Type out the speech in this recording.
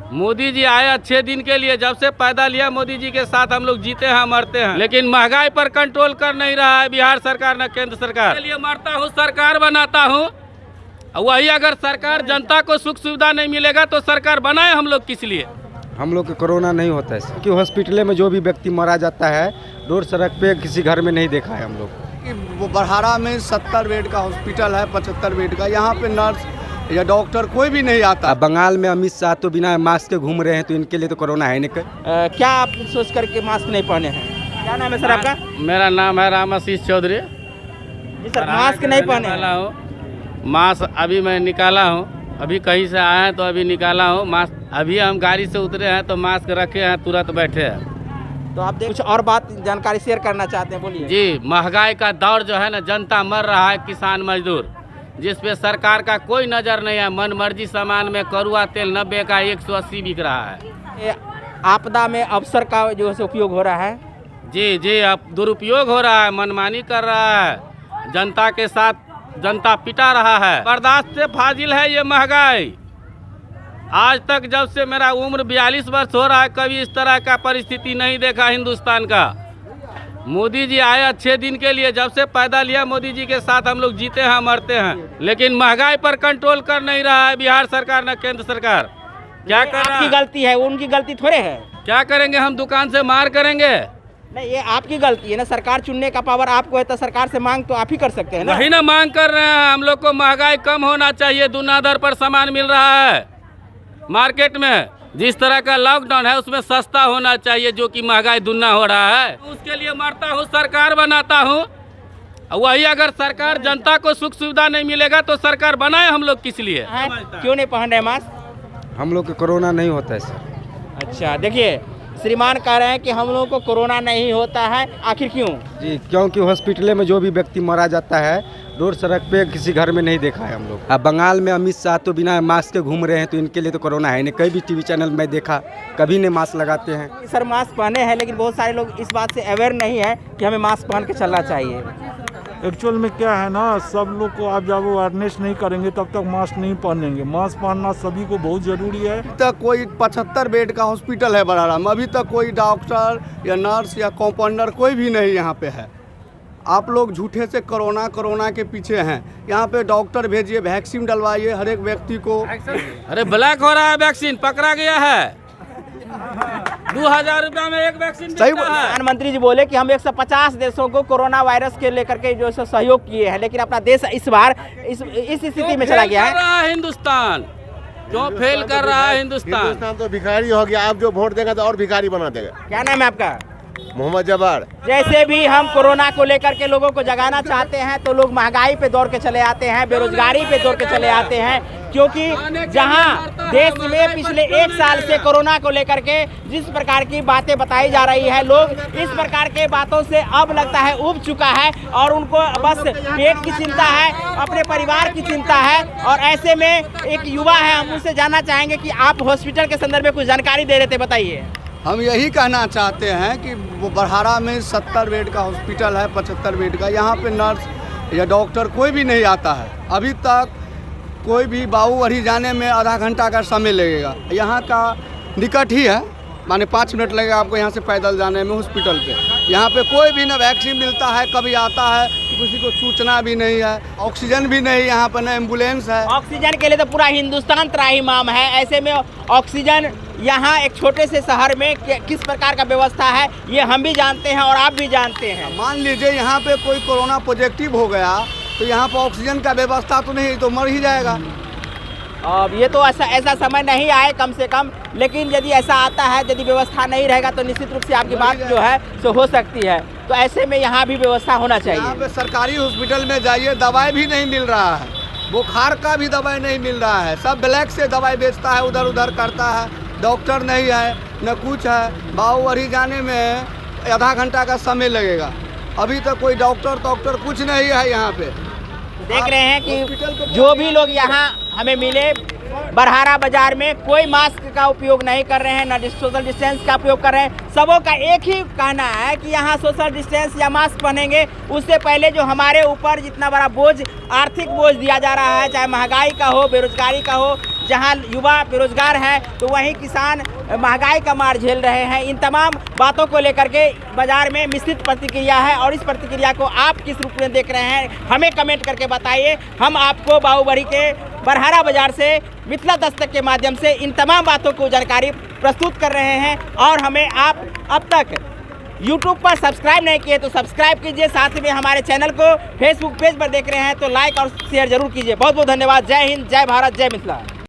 मोदी जी आए अच्छे दिन के लिए, जब से पैदा लिया मोदी जी के साथ हम लोग जीते हैं मरते हैं, लेकिन महंगाई पर कंट्रोल कर नहीं रहा है बिहार सरकार न केंद्र सरकार। के लिए मरता हूँ, सरकार बनाता हूँ। वही अगर सरकार जनता को सुख सुविधा नहीं मिलेगा तो सरकार बनाए हम लोग किस लिए? हम लोग को कोरोना नहीं होता है क्योंकि हॉस्पिटल में जो भी व्यक्ति मारा जाता है रोड सड़क पे किसी घर में नहीं देखा है हम लोग। वो बरहारा में 70 बेड का हॉस्पिटल है, 75 बेड का, यहाँ पे नर्स या डॉक्टर कोई भी नहीं आता। बंगाल में अमित शाह तो बिना मास्क के घूम रहे हैं, तो इनके लिए तो कोरोना है नहीं। क्या आप सोच करके मास्क नहीं पहने हैं? क्या नाम है सर आपका? मेरा नाम है राम आशीष चौधरी। जी सर, मास्क नहीं पहने हैं। मास्क अभी मैं निकाला हूँ, अभी कहीं से आया है तो अभी निकाला हूँ मास्क। अभी हम गाड़ी से उतरे हैं तो मास्क रखे हैं, तुरंत बैठे हैं। तो आप कुछ और बात जानकारी शेयर करना चाहते हैं, बोलिए। जी, महंगाई का दौर जो है ना, जनता मर रहा है, किसान मजदूर, जिस पे सरकार का कोई नज़र नहीं है। मन मर्जी सामान में करुआ तेल 90 का 180 बिक रहा है। ये आपदा में अवसर का जो है उपयोग हो रहा है। जी जी, अब दुरुपयोग हो रहा है, मनमानी कर रहा है, जनता के साथ जनता पिटा रहा है। बर्दाश्त से फाजिल है ये महंगाई। आज तक जब से मेरा उम्र 42 वर्ष हो रहा है, कभी इस तरह का परिस्थिति नहीं देखा हिंदुस्तान का। मोदी जी आए अच्छे दिन के लिए, जब से पैदा लिया मोदी जी के साथ हम लोग जीते हैं मरते हैं, लेकिन महंगाई पर कंट्रोल कर नहीं रहा है बिहार सरकार न केंद्र सरकार। क्या कर रहा है? आपकी गलती है, उनकी गलती थोड़े है। क्या करेंगे हम? दुकान से मार करेंगे? नहीं, ये आपकी गलती है ना। सरकार चुनने का पावर आपको है, तो सरकार से मांग तो आप ही कर सकते हैं ना। वही ना मांग कर रहे हैं हम लोग को। महंगाई कम होना चाहिए, दूना दर पर सामान मिल रहा है मार्केट में। जिस तरह का लॉकडाउन है उसमें सस्ता होना चाहिए, जो कि महंगाई दुगना हो रहा है। उसके लिए मरता हूँ, सरकार बनाता हूँ। वही अगर सरकार जनता को सुख सुविधा नहीं मिलेगा तो सरकार बनाए हम लोग किस लिए? क्यों नहीं पहन रहे मास्क? हम लोग को कोरोना नहीं होता है सर। अच्छा, देखिए श्रीमान कह रहे हैं कि हम लोगों को कोरोना नहीं होता है। आखिर क्यों? जी, क्योंकि हॉस्पिटल में जो भी व्यक्ति मारा जाता है रोड सड़क पे किसी घर में नहीं देखा है हम लोग। अब बंगाल में अमित शाह तो बिना मास्क के घूम रहे हैं, तो इनके लिए तो कोरोना है नहीं। कई भी टीवी चैनल में देखा, कभी नहीं मास्क लगाते हैं। सर मास्क पहने हैं, लेकिन बहुत सारे लोग इस बात से अवेयर नहीं है कि हमें मास्क पहन के चलना चाहिए। एक्चुअल में क्या है ना, सब लोग को आप जब अवेयरनेस नहीं करेंगे तब तक मास्क नहीं पहनेंगे। मास्क पहनना सभी को बहुत जरूरी है। अभी तक कोई 75 बेड का हॉस्पिटल है बरहारा में, अभी तक कोई डॉक्टर या नर्स या कंपाउंडर कोई भी नहीं यहाँ पे है। आप लोग झूठे से कोरोना के पीछे हैं। यहाँ पे डॉक्टर भेजिए, वैक्सीन डलवाइए हर एक व्यक्ति को। अरे ब्लैक हो रहा है वैक्सीन, पकड़ा गया है। 2000 रुपया में एक वैक्सीन मिलता है। प्रधानमंत्री जी बोले कि हम 150 देशों को कोरोना वायरस के लेकर के जो सहयोग किए हैं, लेकिन अपना देश इस बार इस स्थिति में चला गया है। हिंदुस्तान क्यों फेल कर रहा है? हिंदुस्तान तो भिखारी हो गया। आप जो वोट देगा तो और भिखारी बना देगा। क्या नाम है आपका? मोहम्मद जब्बार। जैसे भी हम कोरोना को लेकर के लोगों को जगाना चाहते हैं, तो लोग महंगाई पे दौड़ के चले आते हैं, बेरोजगारी पे दौड़ के चले आते हैं। क्योंकि जहां देश में पिछले 1 साल से कोरोना को लेकर के जिस प्रकार की बातें बताई जा रही है, लोग इस प्रकार के बातों से अब लगता है उब चुका है और उनको बस पेट की चिंता है, अपने परिवार की चिंता है। और ऐसे में एक युवा है, हम उनसे जानना चाहेंगे कि आप हॉस्पिटल के संदर्भ में कुछ जानकारी दे रहे थे, बताइए। हम यही कहना चाहते हैं कि वो बरहारा में 70 बेड का हॉस्पिटल है, 75 बेड का, यहाँ पे नर्स या डॉक्टर कोई भी नहीं आता है। अभी तक कोई भी बाबूगढ़ी जाने में आधा घंटा का समय लगेगा। यहाँ का निकट ही है, माने 5 मिनट लगेगा आपको यहाँ से पैदल जाने में हॉस्पिटल पे। यहाँ पे कोई भी ना वैक्सीन मिलता है, कभी आता है किसी को सूचना भी नहीं है। ऑक्सीजन भी नहीं, यहाँ पर ना एम्बुलेंस है। ऑक्सीजन के लिए तो पूरा हिंदुस्तान त्राहिमाम है। ऐसे में ऑक्सीजन यहाँ एक छोटे से शहर में किस प्रकार का व्यवस्था है, ये हम भी जानते हैं और आप भी जानते हैं। मान लीजिए यहाँ पे कोई कोरोना पॉजिटिव हो गया तो यहाँ पर ऑक्सीजन का व्यवस्था तो नहीं, तो मर ही जाएगा। अब ये तो ऐसा समय नहीं आए कम से कम, लेकिन यदि ऐसा आता है, यदि व्यवस्था नहीं रहेगा तो निश्चित रूप से आपकी बात जो है सो हो सकती है। तो ऐसे में यहाँ भी व्यवस्था होना चाहिए। यहाँ पे सरकारी हॉस्पिटल में जाइए, दवाई भी नहीं मिल रहा है, बुखार का भी दवाई नहीं मिल रहा है। सब ब्लैक से दवाई बेचता है, उधर उधर करता है। डॉक्टर नहीं है न कुछ है। बाबूगढ़ी जाने में आधा घंटा का समय लगेगा। अभी तक कोई डॉक्टर कुछ नहीं है यहाँ पे। देख रहे हैं कि जो भी लोग यहाँ हमें मिले बरहारा बाजार में, कोई मास्क का उपयोग नहीं कर रहे हैं, न सोशल डिस्टेंस का उपयोग कर रहे हैं। सबों का एक ही कहना है कि यहाँ सोशल डिस्टेंस या मास्क पहनेंगे, उससे पहले जो हमारे ऊपर जितना बड़ा बोझ, आर्थिक बोझ दिया जा रहा है, चाहे महंगाई का हो, बेरोजगारी का हो, जहां युवा बेरोजगार हैं तो वहीं किसान महंगाई का मार झेल रहे हैं। इन तमाम बातों को लेकर के बाजार में मिश्रित प्रतिक्रिया है और इस प्रतिक्रिया को आप किस रूप में देख रहे हैं हमें कमेंट करके बताइए। हम आपको बाबूबड़ी के बरहारा बाजार से मिथिला दस्तक के माध्यम से इन तमाम बातों को जानकारी प्रस्तुत कर रहे हैं। और हमें आप अब तक YouTube पर सब्सक्राइब नहीं किए तो सब्सक्राइब कीजिए, साथ में हमारे चैनल को फेसबुक पेज पर देख रहे हैं तो लाइक और शेयर जरूर कीजिए। बहुत बहुत धन्यवाद। जय हिंद, जय भारत, जय मिथिला।